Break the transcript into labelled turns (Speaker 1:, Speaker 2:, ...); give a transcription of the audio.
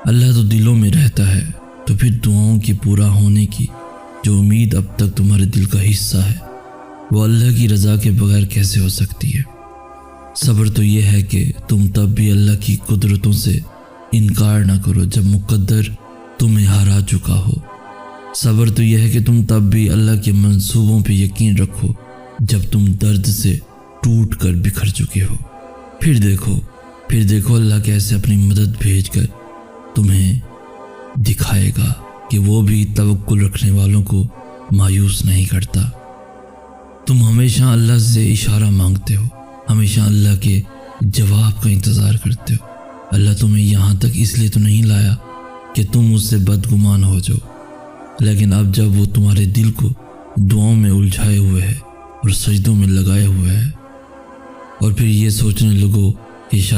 Speaker 1: اللہ تو دلوں میں رہتا ہے، تو پھر دعاؤں کے پورا ہونے کی جو امید اب تک تمہارے دل کا حصہ ہے وہ اللہ کی رضا کے بغیر کیسے ہو سکتی ہے؟ صبر تو یہ ہے کہ تم تب بھی اللہ کی قدرتوں سے انکار نہ کرو جب مقدر تمہیں ہرا چکا ہو۔ صبر تو یہ ہے کہ تم تب بھی اللہ کے منصوبوں پہ یقین رکھو جب تم درد سے ٹوٹ کر بکھر چکے ہو۔ پھر دیکھو اللہ کیسے اپنی مدد بھیج کر تمہیں دکھائے گا کہ وہ بھی توکل رکھنے والوں کو مایوس نہیں کرتا۔ تم ہمیشہ اللہ سے اشارہ مانگتے ہو، ہمیشہ اللہ کے جواب کا انتظار کرتے ہو۔ اللہ تمہیں یہاں تک اس لیے تو نہیں لایا کہ تم اس سے بدگمان ہو جاؤ، لیکن اب جب وہ تمہارے دل کو دعاؤں میں الجھائے ہوئے ہے اور سجدوں میں لگائے ہوئے ہے اور پھر یہ سوچنے لگو کہ شاید